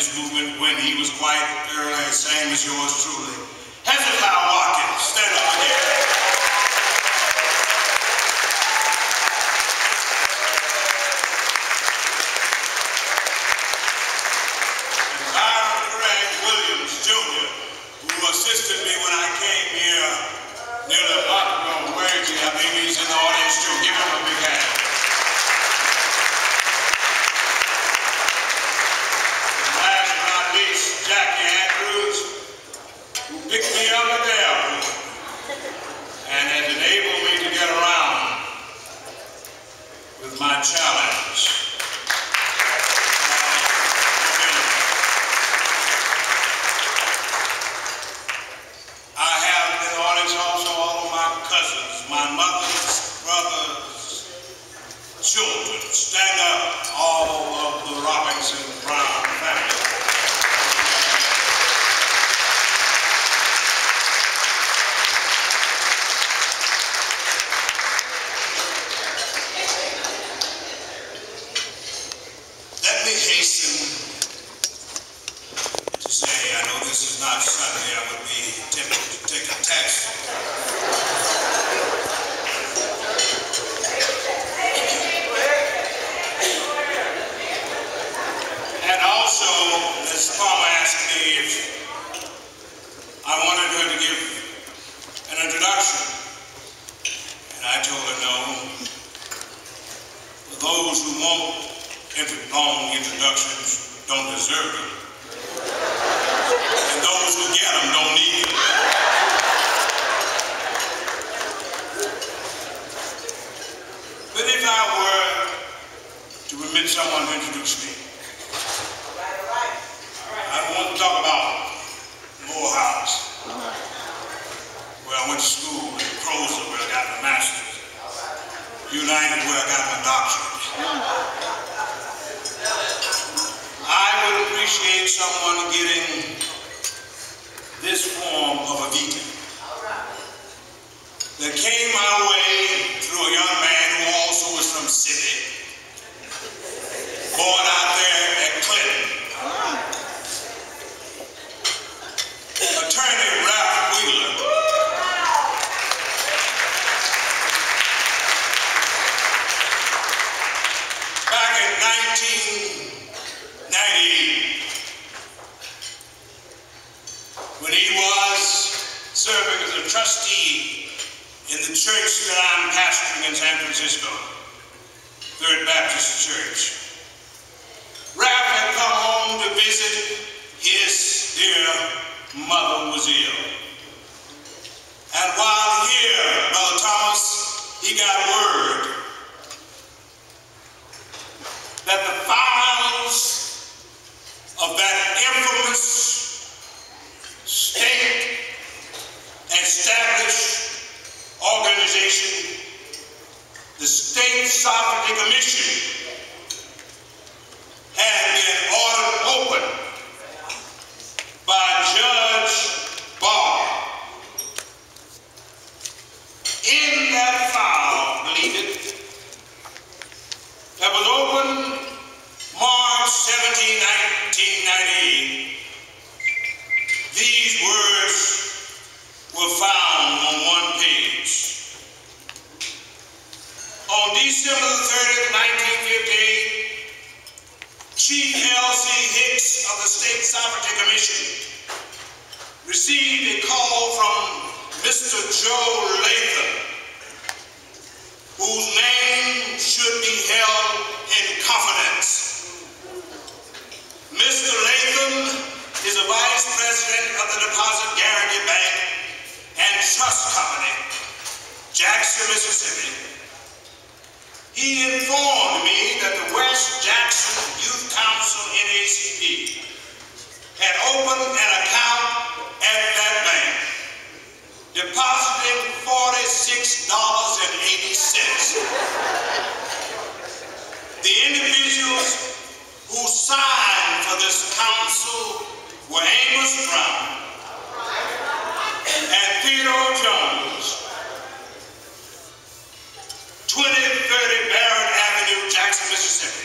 this movement when he was quite early, same as yours truly. Hezekiah Watkins, stand up again. Assisted me when I came here near the Bucknell Wedgie. I believe he's in the audience too. Give him a big hand. And last but not least, Jackie Andrews, who picked me up at the airport and has enabled me to get around with my challenge. My mother's brothers, children, stand up, all of the Robinson Brown family. Let me hasten to say, I know this is not Sunday, I would be tempted to take a taxi. Also, Ms. Palmer asked me if I wanted her to give an introduction, and I told her no. For those who won't long introductions don't deserve them, and those who get them don't need them. But if I were to permit someone to introduce me, I want to talk about Morehouse, where I went to school, and Crozer, where I got my master's, United, where I got my doctorate. I would appreciate someone getting this form of a beacon that came my way through a young man who also was from City, born out there at Clinton. Attorney Ralph Wheeler. Back in 1998, when he was serving as a trustee in the church that I'm pastoring in San Francisco, Third Baptist Church, Ralph had come home to visit his dear mother was ill. And while here, Brother Thomas, he got word that the files of that infamous state established organization, the State Sovereignty Commission, had been ordered open by Judge Barr. In that file, believe it, that was opened March 17, 1998, these words were found on one page. On December 30th, 1958, Chief L.C. Hicks of the State Sovereignty Commission received a call from Mr. Joe Latham, whose name should be held in confidence. Mr. Latham is a vice president of the Deposit Guarantee Bank and Trust Company, Jackson, Mississippi. He informed me that the West Jackson Youth Council NACP had opened an account at that bank, depositing $46.80. The individuals who signed for this council were Amos Brown and Theodore Jones, 2030 Barrett Avenue, Jackson, Mississippi.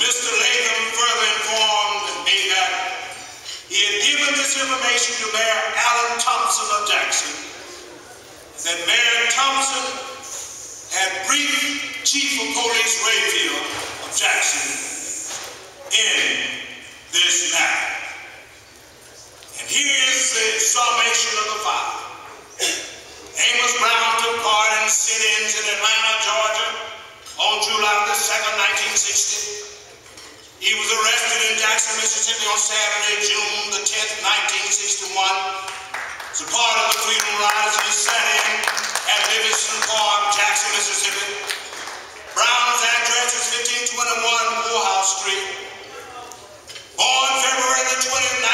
Mr. Latham further informed Chief of Police Rayfield of Jackson in this matter. And here is the summation of the file. Amos Brown took part in sit-ins in Atlanta, Georgia on July the 2nd, 1960. He was arrested in Jackson, Mississippi on Saturday, June the 10th, 1961. As a part of the Freedom Riders he sat in at Livingston Park, Jackson, Mississippi. Brown's address is 1521 Morehouse Street. Born February the 20th,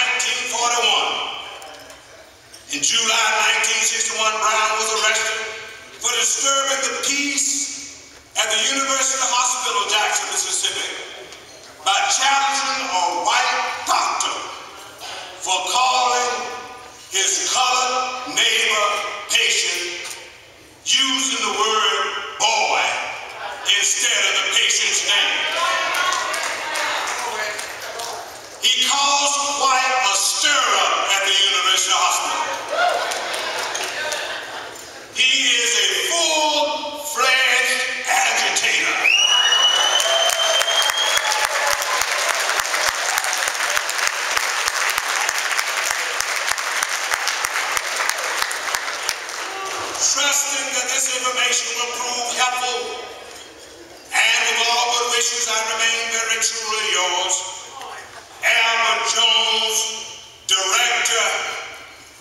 1941. In July 1961, Brown was arrested for disturbing the peace at the University Hospital, Jackson, Mississippi, by challenging a white doctor for calling his colored neighbor patient using the word boy instead of the patient's name. He caused quite a stir-up at the University Hospital. He is a full-fledged agitator. Trusting that this information will prove helpful, and with all good wishes, I remain very truly yours, Albert Jones, Director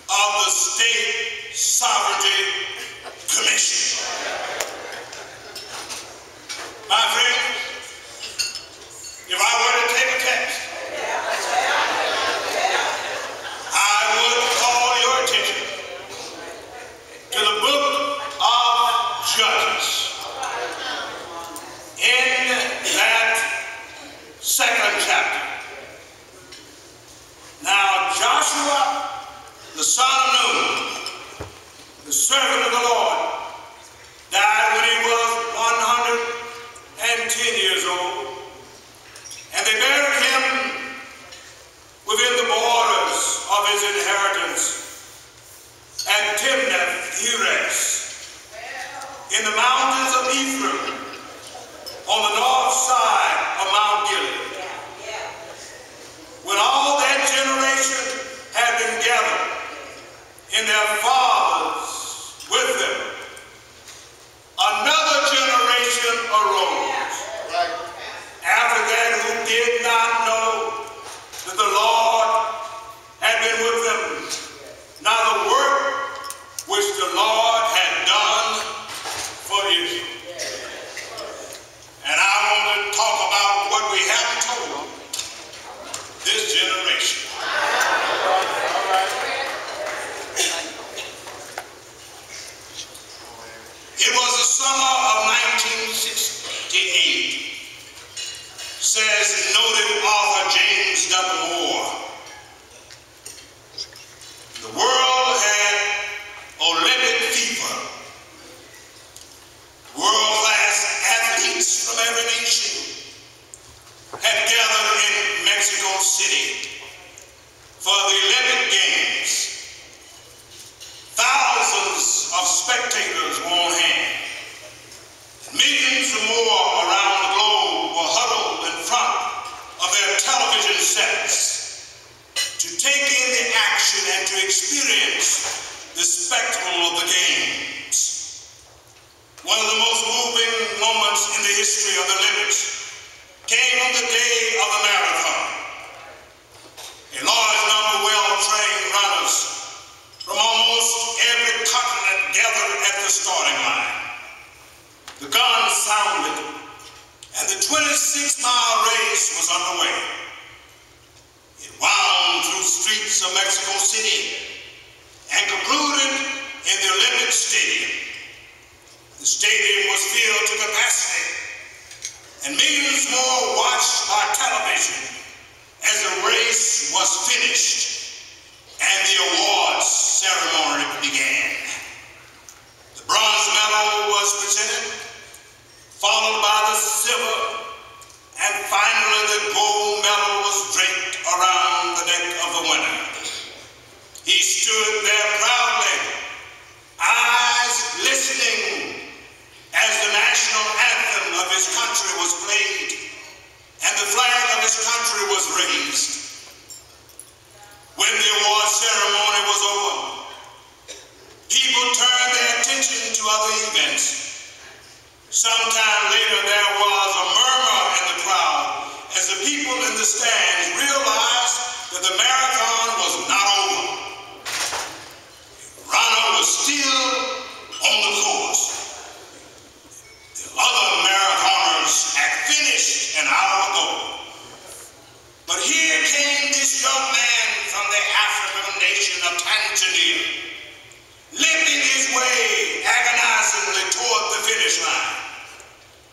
of the State Sovereignty Commission. My friend, if I were to take a test, I would call your attention to the book of Judges. In that second chapter. Now Joshua, the son of Nun, the servant of the Lord, died when he was 110 years old. And they buried him within the borders of his inheritance at Timnath-Heres, in the mountains of Ephraim, on the north side of Mount Gilead. When all that generation had been gathered, and their fathers with them, another generation arose. After that, who did not know that the Lord had been with them, now the work which the Lord had done for Israel. And I want to talk about what we haven't told this generation. It was the summer of 1968, says noted author James W. Moore. The world had Olympic fever. World-class athletes from every nation had gathered in Mexico City for the Olympic Games. Thousands of spectators were on hand. Millions or more around the globe were huddled in front of their television sets to take in the action and to experience the spectacle of the games. One of the most moving moments in the history of the Olympics came on the day of the marathon. A large number of well-trained runners from almost every continent gathered at the starting line. The gun sounded, and the 26-mile race was underway. It wound through streets of Mexico City and concluded in the Olympic Stadium. The stadium was filled to capacity, and millions more watched by television as the race was finished and the awards ceremony began. The bronze medal was presented, followed by the silver, and finally the gold medal was draped around the neck of the winner. He stood there proudly, eyes listening as the national anthem of his his country was played, and the flag of his country was raised. When the award ceremony was over, people turned their attention to other events. Sometime later, there was a murmur in the crowd as the people in the stands realized that the marathon was not over. Runner was still on the course. The other marathoners had finished an hour ago. But here came this young man from the African nation of Tanzania, limping his way agonizingly toward the finish line.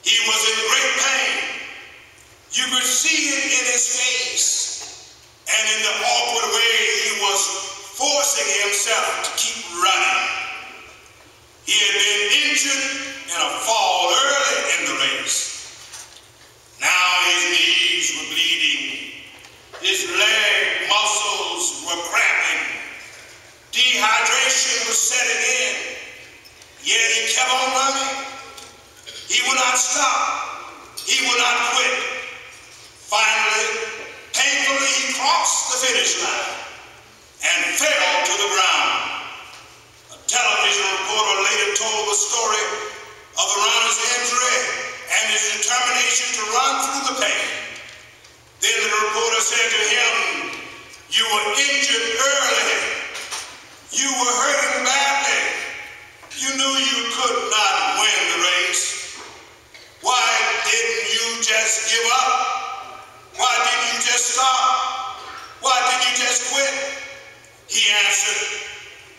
He was in great pain. You could see it in his face, and in the awkward way he was forcing himself to keep running. He had been injured in a fall early in the race. Now his knees were bleeding. His leg muscles were cramping. Dehydration was setting in. Yet he kept on running. He would not stop. He would not quit. Finally, painfully, he crossed the finish line and fell to the ground. A television reporter later told the story of the runner's injury and his determination to run through the pain. Then the reporter said to him, "You were injured early. You were hurting badly. You knew you could not win the race. Why didn't you just give up? Why didn't you just stop? Why didn't you just quit?" He answered,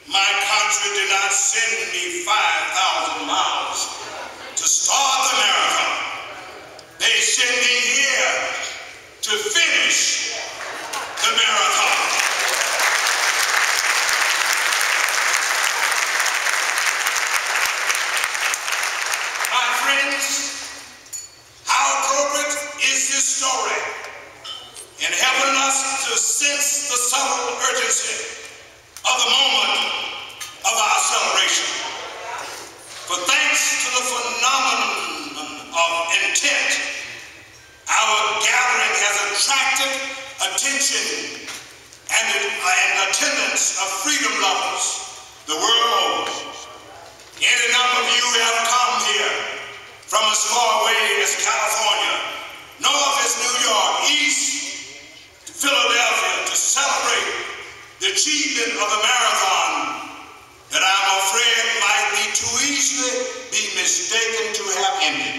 "My country did not send me 5,000 miles to start the marathon. They sent me here to finish the marathon." My friends, how appropriate is this story in helping us to sense the subtle urgency of the moment of our celebration. For thanks to the phenomenon of intent, our gathering has attracted attention and attendance of freedom lovers the world over. Any number of you have come here from as far away as California, north as New York, east to Philadelphia to celebrate the achievement of the marathon that I'm afraid might be too easily be mistaken to have ended.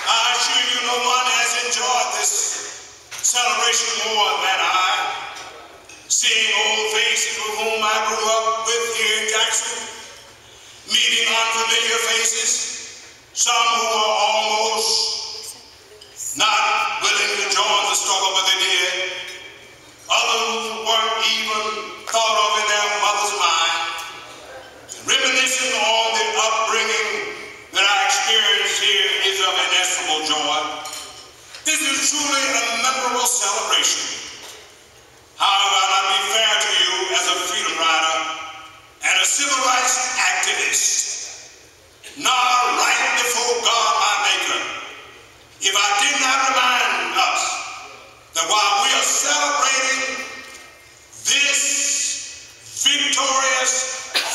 I assure you no one has enjoyed this celebration more than I. Seeing old faces with whom I grew up with here in Jackson, meeting unfamiliar faces, some who were almost not willing to join the struggle, but they did. Others who weren't even thought of in their mother's mind. Reminiscing on the upbringing that I experienced here is of inestimable joy. This is truly a memorable celebration. However, I'll not be fair to you as a freedom rider and a civil rights activist, nor right before God my Maker, if I did not remind us that while we are celebrating this victorious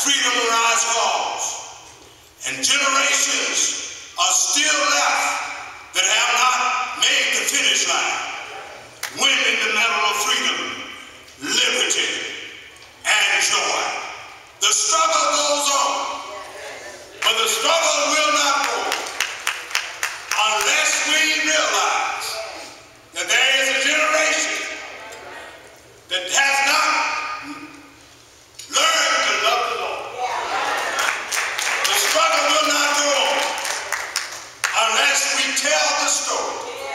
freedom rise cause, and generations are still left that have not made the finish line, winning the medal of freedom, liberty, and joy. The struggle goes on, but the struggle will not go unless we realize that there is a generation that has not learned to love the Lord. The struggle will not go on unless we tell the story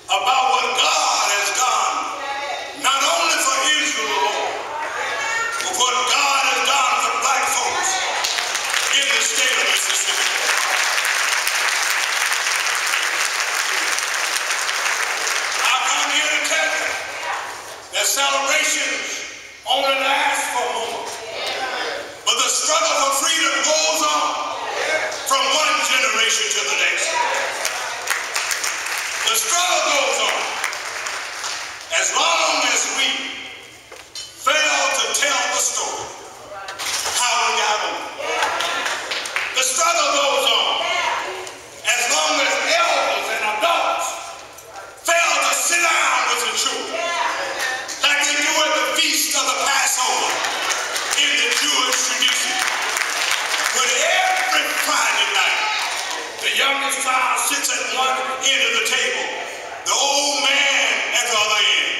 about what God has done, not only for Israel, but what God has done for black end of the table. The old man at the other end.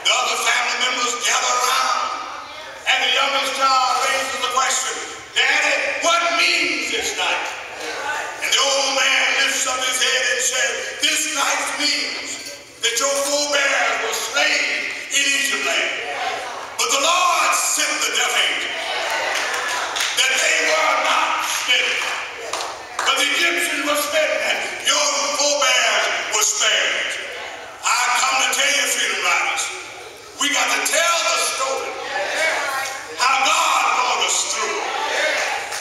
The other family members gather around, and the youngest child raises the question, Daddy, what means this night? And the old man lifts up his head and says, this night means that your forebears were slain in Egypt land. But the Lord sent the death angel, that they were not smitten. But the Egyptians were smitten, and your forebears were spared. I come to tell you, freedom riders, we got to tell the story, how God brought us through.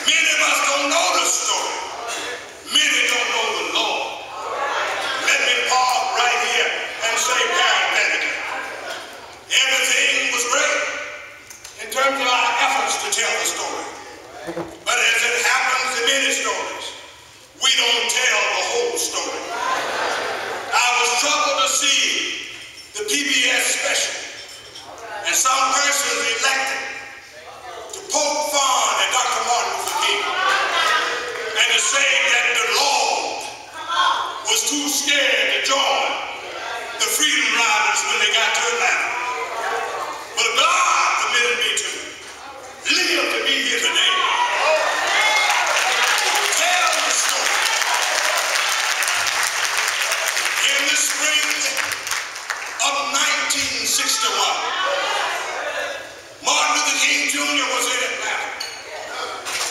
Many of us don't know the story. Many don't know the Lord. Let me pause right here and say parenthetically, everything was great in terms of our efforts to tell the story. But as it happens in many stories, we don't tell the whole story. I was troubled to see the PBS special and some persons elected to poke fun at Dr. Martin Luther King and to say that the Lord was too scared to join the Freedom Riders when they got to Atlanta. But God permitted me to live to be here today. Tell the story. In the spring of 1961, Martin Luther King Jr. was in Atlanta.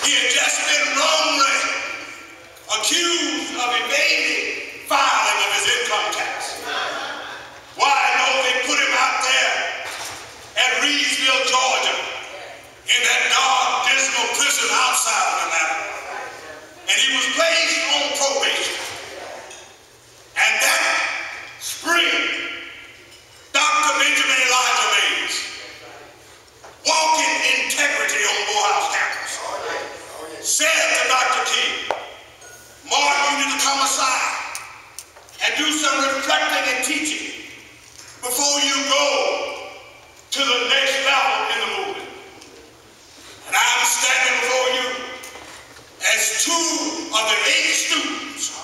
He had just been wrongly accused of evading filing of his income tax. Why? No, they put him out there at Reedsville, Georgia, in that dark, dismal prison outside of Atlanta. And he was placed on probation. And that spring, Dr. Benjamin Elijah Mays, walking integrity on Morehouse campus, said to Dr. King, Martin, you need to come aside and do some reflecting and teaching before you go to the next level in the movement. And I'm standing before you as two of the 8 students,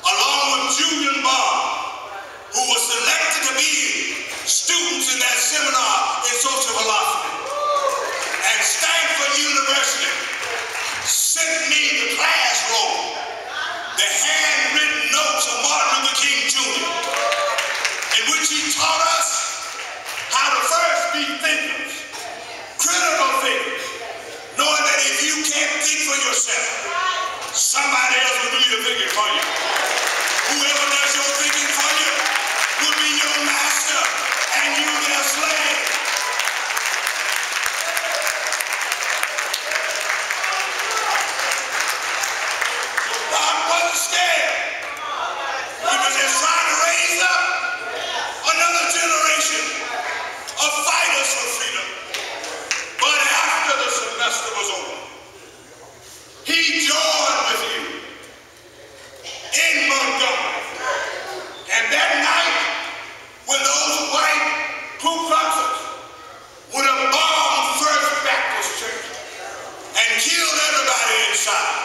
along with Julian Bond, who was selected to be students in that seminar in social philosophy. And Stanford University sent me the classroom, the handwritten notes of Martin Luther King Jr., in which he taught us how to first be thinkers, critical thinkers, knowing that if you can't think for yourself, somebody else will do your thinking for you. Whoever does your thinking for you will be your master and you their slave. God wasn't scared. He was just trying to raise up another generation of fighters for freedom. But after the semester was over, he joined with you in Montgomery. And that night, when those white Ku Kluxers would have bombed First Baptist Church and killed everybody inside,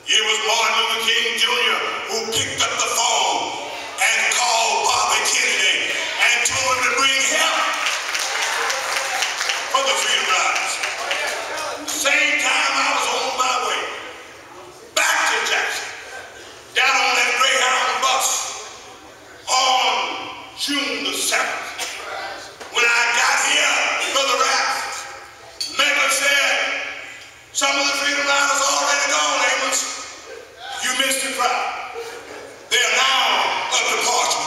it was Martin Luther King Jr. who picked up the phone and called Bobby Kennedy and told him to bring help for the Freedom Riders. Same time I was on my way back to Jackson, down on that Greyhound bus on June the 7th. When I got here, Brother Raff, Mecca said, some of the Freedom Riders are already gone, Amos. You missed the crowd. They're now a departure.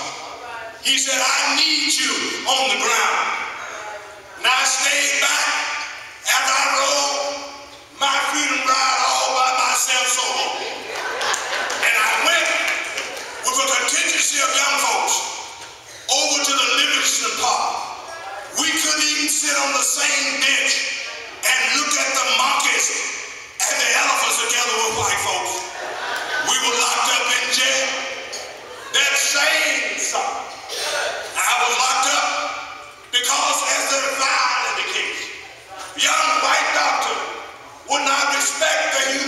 He said, I need you on the ground. And I stayed back after I rode my Freedom Ride all by myself solo. And I went with a contingency of young folks over to the Livingston Park. We couldn't even sit on the same bench and look at the monkeys and the elephants together with white folks. We were locked up in jail. That same summer, I was locked up because, as the file indicates, young white doctor would not respect the human